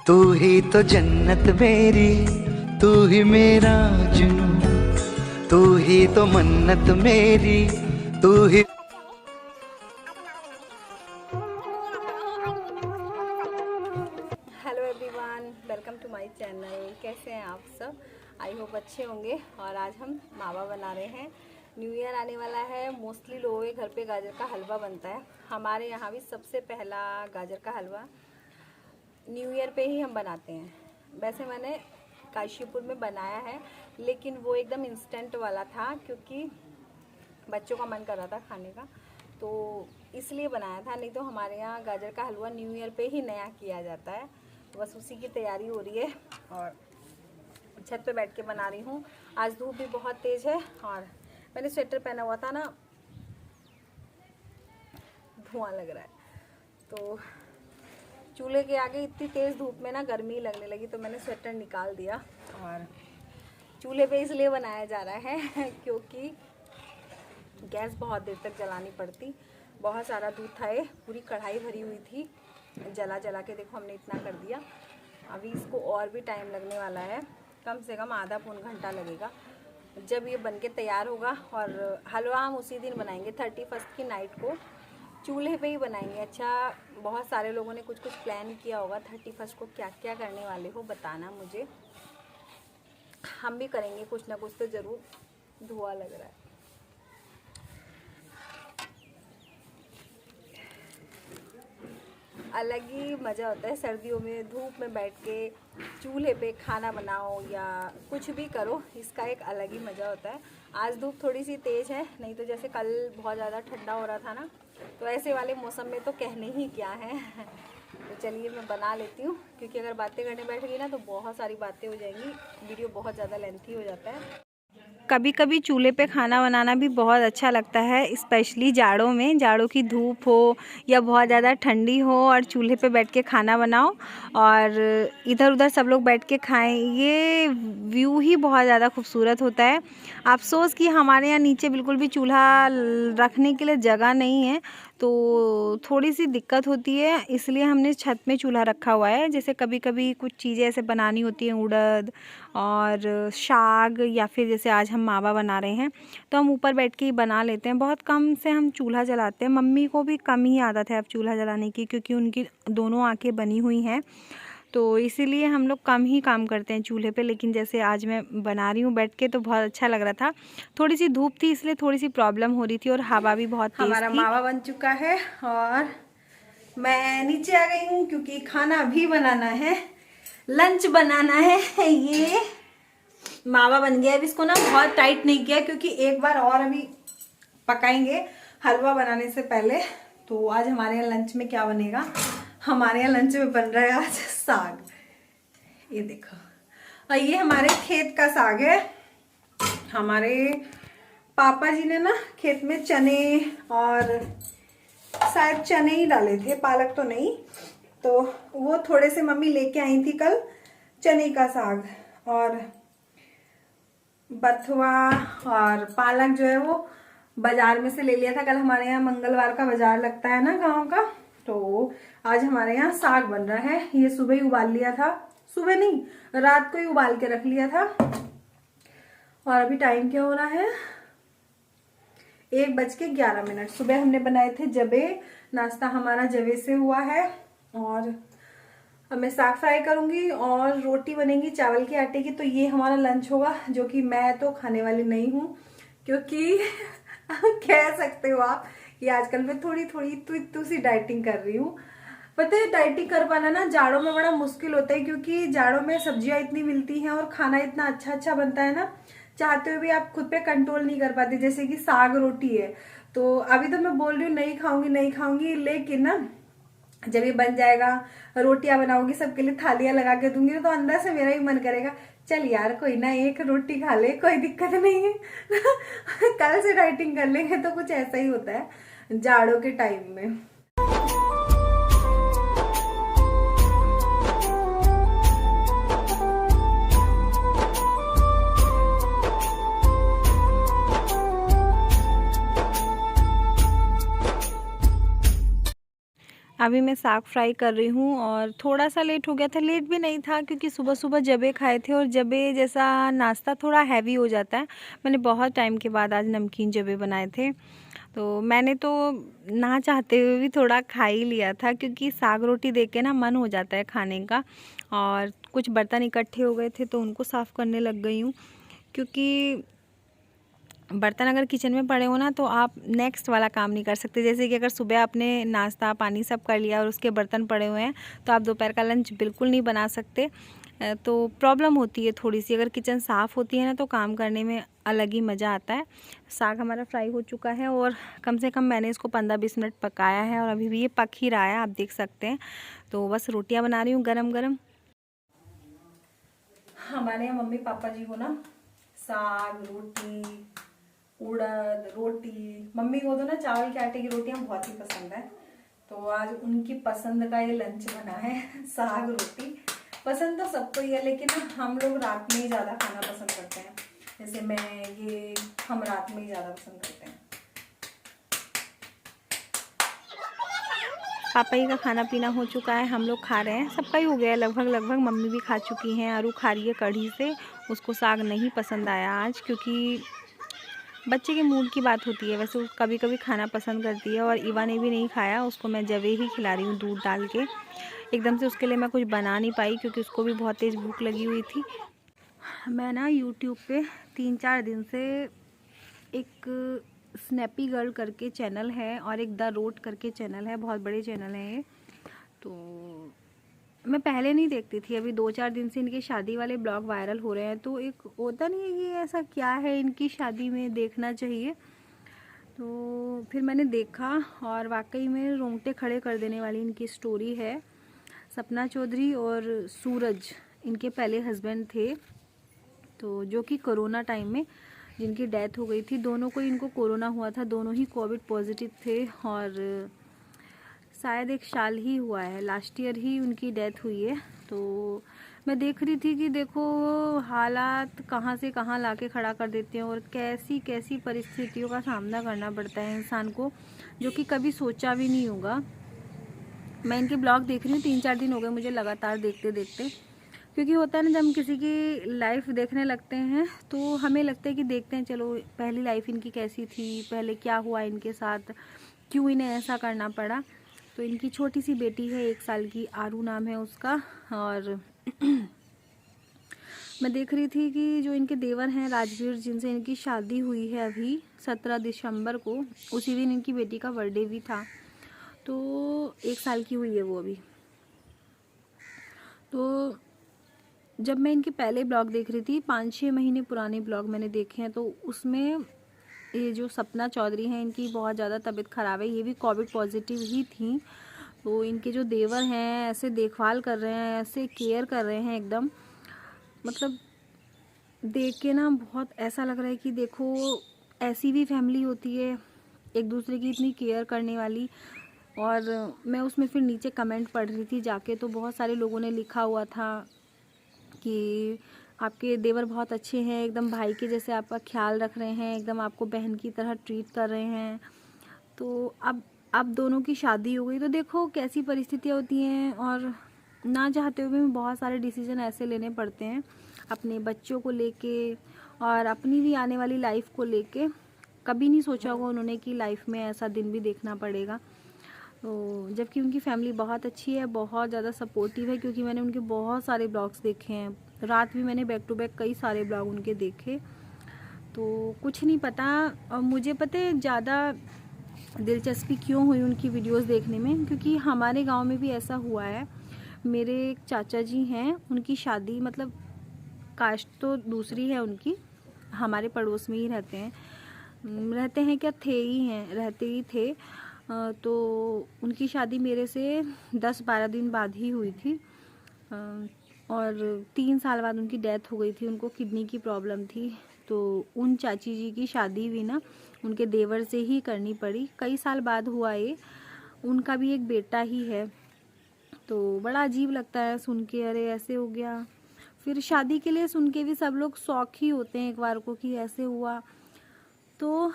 तू ही तो जन्नत मेरी, तू ही मेरा जुनू, तू ही तो मन्नत मेरी, तू ही। Hello everyone, welcome to my channel. कैसे हैं आप सब? आई होप अच्छे होंगे। और आज हम मावा बना रहे हैं। न्यू ईयर आने वाला है। मोस्टली लोगों के घर पे गाजर का हलवा बनता है। हमारे यहाँ भी सबसे पहला गाजर का हलवा न्यू ईयर पे ही हम बनाते हैं। वैसे मैंने काशीपुर में बनाया है, लेकिन वो एकदम इंस्टेंट वाला था क्योंकि बच्चों का मन कर रहा था खाने का, तो इसलिए बनाया था। नहीं तो हमारे यहाँ गाजर का हलवा न्यू ईयर पे ही नया किया जाता है। बस उसी की तैयारी हो रही है और छत पे बैठ के बना रही हूँ। आज धूप भी बहुत तेज़ है और मैंने स्वेटर पहना हुआ था ना, धुआं लग रहा है। तो चूल्हे के आगे इतनी तेज़ धूप में ना गर्मी लगने लगी, तो मैंने स्वेटर निकाल दिया। और चूल्हे पे इसलिए बनाया जा रहा है क्योंकि गैस बहुत देर तक जलानी पड़ती। बहुत सारा दूध था, ये पूरी कढ़ाई भरी हुई थी। जला जला के देखो हमने इतना कर दिया। अभी इसको और भी टाइम लगने वाला है, कम से कम आधा पौन घंटा लगेगा जब ये बनके तैयार होगा। और हलवा हम उसी दिन बनाएंगे, 31 की नाइट को चूल्हे पे ही बनाएंगे। अच्छा, बहुत सारे लोगों ने कुछ कुछ प्लान किया होगा 31 को क्या क्या करने वाले हो, बताना मुझे। हम भी करेंगे कुछ ना कुछ तो ज़रूर। धुआं लग रहा है। अलग ही मज़ा होता है सर्दियों में धूप में बैठ के चूल्हे पे खाना बनाओ या कुछ भी करो, इसका एक अलग ही मज़ा होता है। आज धूप थोड़ी सी तेज़ है, नहीं तो जैसे कल बहुत ज़्यादा ठंडा हो रहा था ना, तो ऐसे वाले मौसम में तो कहने ही क्या है। तो चलिए मैं बना लेती हूँ, क्योंकि अगर बातें करने बैठ गई ना तो बहुत सारी बातें हो जाएंगी, वीडियो बहुत ज़्यादा लेंथी हो जाता है। कभी कभी चूल्हे पे खाना बनाना भी बहुत अच्छा लगता है, स्पेशली जाड़ों में। जाड़ों की धूप हो या बहुत ज़्यादा ठंडी हो और चूल्हे पे बैठ के खाना बनाओ और इधर उधर सब लोग बैठ के खाएं, ये व्यू ही बहुत ज़्यादा खूबसूरत होता है। अफसोस कि हमारे यहाँ नीचे बिल्कुल भी चूल्हा रखने के लिए जगह नहीं है, तो थोड़ी सी दिक्कत होती है, इसलिए हमने छत में चूल्हा रखा हुआ है। जैसे कभी कभी कुछ चीज़ें ऐसे बनानी होती हैं, उड़द और साग, या फिर जैसे आज हम मावा बना रहे हैं तो हम ऊपर बैठ के ही बना लेते हैं। बहुत कम से हम चूल्हा जलाते हैं। मम्मी को भी कम ही आदत है अब चूल्हा जलाने की, क्योंकि उनकी दोनों आंखें बनी हुई हैं, तो इसीलिए हम लोग कम ही काम करते हैं चूल्हे पे। लेकिन जैसे आज मैं बना रही हूँ बैठ के, तो बहुत अच्छा लग रहा था। थोड़ी सी धूप थी इसलिए थोड़ी सी प्रॉब्लम हो रही थी और हवा भी बहुत तेज थी। हमारा मावा बन चुका है और मैं नीचे आ गई हूँ क्योंकि खाना भी बनाना है, लंच बनाना है। ये मावा बन गया। अब इसको ना बहुत टाइट नहीं किया क्योंकि एक बार और अभी पकाएंगे हलवा बनाने से पहले। तो आज हमारे यहाँ लंच में क्या बनेगा? हमारे यहाँ लंच में बन रहा है आज साग। ये देखो, और ये हमारे खेत का साग है। हमारे पापा जी ने ना खेत में चने और शायद चने ही डाले थे, पालक तो नहीं, तो वो थोड़े से मम्मी लेके आई थी कल, चने का साग और बथुआ और पालक जो है वो बाजार में से ले लिया था। कल हमारे यहाँ मंगलवार का बाजार लगता है ना गांव का, तो आज हमारे यहाँ साग बन रहा है। ये सुबह ही उबाल लिया था, सुबह नहीं रात को ही उबाल के रख लिया था। और अभी टाइम क्या हो रहा है? 1:11। सुबह हमने बनाए थे जबे, नाश्ता हमारा जबे से हुआ है। और अब मैं साग फ्राई करूंगी और रोटी बनेगी चावल के आटे की। तो ये हमारा लंच होगा, जो कि मैं तो खाने वाली नहीं हूँ, क्योंकि कह सकते हो आप कि आजकल मैं थोड़ी थोड़ी सी डाइटिंग कर रही हूँ। पता है, डाइटिंग कर पाना ना जाड़ों में बड़ा मुश्किल होता है, क्योंकि जाड़ों में सब्जियां इतनी मिलती हैं और खाना इतना अच्छा अच्छा बनता है ना, चाहते हुए भी आप खुद पे कंट्रोल नहीं कर पाते। जैसे कि साग रोटी है, तो अभी तो मैं बोल रही हूँ नहीं खाऊंगी, लेकिन ना जब ये बन जाएगा, रोटियां बनाऊंगी, सबके लिए थालियां लगा के दूंगी, तो अंदर से मेरा ही मन करेगा चल यार कोई ना एक रोटी खा ले, कोई दिक्कत नहीं है। कल से डाइटिंग कर लेंगे। तो कुछ ऐसा ही होता है जाड़ों के टाइम में। अभी मैं साग फ्राई कर रही हूँ और थोड़ा सा लेट हो गया था। लेट भी नहीं था क्योंकि सुबह सुबह जबे खाए थे और जबे जैसा नाश्ता थोड़ा हैवी हो जाता है। मैंने बहुत टाइम के बाद आज नमकीन जबे बनाए थे, तो मैंने तो ना चाहते हुए भी थोड़ा खा ही लिया था क्योंकि साग रोटी देख के ना मन हो जाता है खाने का। और कुछ बर्तन इकट्ठे हो गए थे तो उनको साफ़ करने लग गई हूँ, क्योंकि बर्तन अगर किचन में पड़े हो ना तो आप नेक्स्ट वाला काम नहीं कर सकते। जैसे कि अगर सुबह आपने नाश्ता पानी सब कर लिया और उसके बर्तन पड़े हुए हैं तो आप दोपहर का लंच बिल्कुल नहीं बना सकते। तो प्रॉब्लम होती है थोड़ी सी। अगर किचन साफ़ होती है ना तो काम करने में अलग ही मज़ा आता है। साग हमारा फ्राई हो चुका है और कम से कम मैंने इसको 15-20 मिनट पकाया है और अभी भी ये पक ही रहा है, आप देख सकते हैं। तो बस रोटियाँ बना रही हूँ गरम गरम। हमारे यहाँ मम्मी पापा जी को ना साग रोटी उड़द रोटी, मम्मी को तो ना चावल के आटे की रोटियां बहुत ही पसंद है। तो आज उनकी पसंद का ये लंच बना है साग रोटी। पसंद तो सबको ही है लेकिन हम लोग रात में ही ज़्यादा खाना पसंद करते हैं। जैसे हम रात में ही ज़्यादा पसंद करते हैं। पापा जी का खाना पीना हो चुका है, हम लोग खा रहे हैं। सबका ही हो गया है लगभग। मम्मी भी खा चुकी हैं, आरू खा रही है कढ़ी से। उसको साग नहीं पसंद आया आज, क्योंकि बच्चे के मूड की बात होती है। वैसे वो कभी कभी खाना पसंद करती है और ईवा ने भी नहीं खाया, उसको मैं जवे ही खिला रही हूँ दूध डाल के। एकदम से उसके लिए मैं कुछ बना नहीं पाई क्योंकि उसको भी बहुत तेज़ भूख लगी हुई थी। मैं ना यूट्यूब पे 3-4 दिन से एक स्नैपी गर्ल करके चैनल है और एक द रोड करके चैनल है, बहुत बड़े चैनल हैं ये। तो मैं पहले नहीं देखती थी, अभी 2-4 दिन से इनके शादी वाले ब्लॉग वायरल हो रहे हैं। तो एक होता नहीं है कि ऐसा क्या है इनकी शादी में देखना चाहिए। तो फिर मैंने देखा और वाकई में रोंगटे खड़े कर देने वाली इनकी स्टोरी है। सपना चौधरी और सूरज इनके पहले हस्बैंड थे, तो जो कि कोरोना टाइम में जिनकी डेथ हो गई थी। दोनों को इनको कोरोना हुआ था, दोनों ही कोविड पॉजिटिव थे और शायद 1 साल ही हुआ है, लास्ट ईयर ही उनकी डेथ हुई है। तो मैं देख रही थी कि देखो हालात कहाँ से कहाँ लाके खड़ा कर देते हैं और कैसी कैसी परिस्थितियों का सामना करना पड़ता है इंसान को, जो कि कभी सोचा भी नहीं होगा। मैं इनके ब्लॉग देख रही हूँ, 3-4 दिन हो गए मुझे लगातार देखते देखते। क्योंकि होता है ना, जब हम किसी की लाइफ देखने लगते हैं तो हमें लगता है कि देखते हैं, चलो पहली लाइफ इनकी कैसी थी, पहले क्या हुआ इनके साथ, क्यों इन्हें ऐसा करना पड़ा। तो इनकी छोटी सी बेटी है 1 साल की, आरू नाम है उसका। और मैं देख रही थी कि जो इनके देवर हैं राजवीर, जिनसे इनकी शादी हुई है अभी 17 दिसंबर को, उसी दिन इनकी बेटी का बर्थडे भी था। तो 1 साल की हुई है वो अभी। तो जब मैं इनके पहले ब्लॉग देख रही थी, 5-6 महीने पुराने ब्लॉग मैंने देखे हैं, तो उसमें ये जो सपना चौधरी हैं इनकी बहुत ज़्यादा तबीयत ख़राब है, ये भी कोविड पॉजिटिव ही थी। तो इनके जो देवर हैं ऐसे देखभाल कर रहे हैं, ऐसे केयर कर रहे हैं एकदम, मतलब देख के ना बहुत ऐसा लग रहा है कि देखो ऐसी भी फैमिली होती है, एक दूसरे की इतनी केयर करने वाली। और मैं उसमें फिर नीचे कमेंट पढ़ रही थी जाके, तो बहुत सारे लोगों ने लिखा हुआ था कि आपके देवर बहुत अच्छे हैं, एकदम भाई के जैसे आपका ख्याल रख रहे हैं, एकदम आपको बहन की तरह ट्रीट कर रहे हैं। तो अब दोनों की शादी हो गई, तो देखो कैसी परिस्थितियाँ होती हैं और ना चाहते हुए भी बहुत सारे डिसीजन ऐसे लेने पड़ते हैं अपने बच्चों को लेके और अपनी भी आने वाली लाइफ को लेके। कभी नहीं सोचा होगा उन्होंने कि लाइफ में ऐसा दिन भी देखना पड़ेगा। तो जबकि उनकी फैमिली बहुत अच्छी है, बहुत ज़्यादा सपोर्टिव है, क्योंकि मैंने उनके बहुत सारे ब्लॉग्स देखे हैं। रात भी मैंने बैक टू बैक कई सारे ब्लॉग उनके देखे। तो कुछ नहीं पता, और मुझे पता है ज़्यादा दिलचस्पी क्यों हुई उनकी वीडियोस देखने में, क्योंकि हमारे गांव में भी ऐसा हुआ है। मेरे एक चाचा जी हैं, उनकी शादी, मतलब कास्ट तो दूसरी है उनकी, हमारे पड़ोस में ही रहते हैं क्या, रहते ही थे। तो उनकी शादी मेरे से 10-12 दिन बाद ही हुई थी और 3 साल बाद उनकी डेथ हो गई थी। उनको किडनी की प्रॉब्लम थी। तो उन चाची जी की शादी भी ना उनके देवर से ही करनी पड़ी। कई साल बाद हुआ ये, उनका भी एक बेटा ही है। तो बड़ा अजीब लगता है सुन के, अरे ऐसे हो गया। फिर शादी के लिए सुन के भी सब लोग शौक ही होते हैं एक बार को कि ऐसे हुआ। तो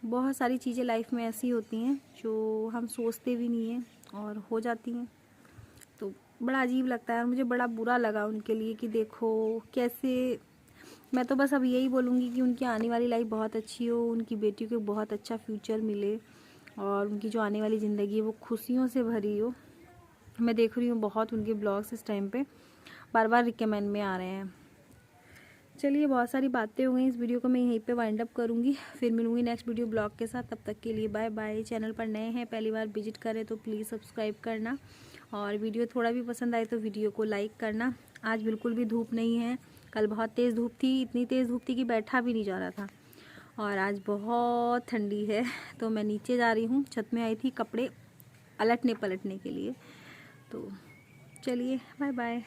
बहुत सारी चीज़ें लाइफ में ऐसी होती हैं जो हम सोचते भी नहीं हैं, और हो जाती हैं। तो बड़ा अजीब लगता है, मुझे बड़ा बुरा लगा उनके लिए कि देखो कैसे। मैं तो बस अब यही बोलूँगी कि उनकी आने वाली लाइफ बहुत अच्छी हो, उनकी बेटी को बहुत अच्छा फ्यूचर मिले और उनकी जो आने वाली ज़िंदगी है वो खुशियों से भरी हो। मैं देख रही हूँ बहुत उनके ब्लॉग्स इस टाइम पे बार बार रिकमेंड में आ रहे हैं। चलिए, बहुत सारी बातें हो गई, इस वीडियो को मैं यहीं पे वाइंड अप करूँगी, फिर मिलूँगी नेक्स्ट वीडियो ब्लॉग के साथ। तब तक के लिए बाय बाय। चैनल पर नए हैं, पहली बार विजिट करें तो प्लीज़ सब्सक्राइब करना, और वीडियो थोड़ा भी पसंद आए तो वीडियो को लाइक करना। आज बिल्कुल भी धूप नहीं है, कल बहुत तेज़ धूप थी, इतनी तेज़ धूप थी कि बैठा भी नहीं जा रहा था, और आज बहुत ठंडी है। तो मैं नीचे जा रही हूँ, छत में आई थी कपड़े अलटने पलटने के लिए। तो चलिए, बाय बाय।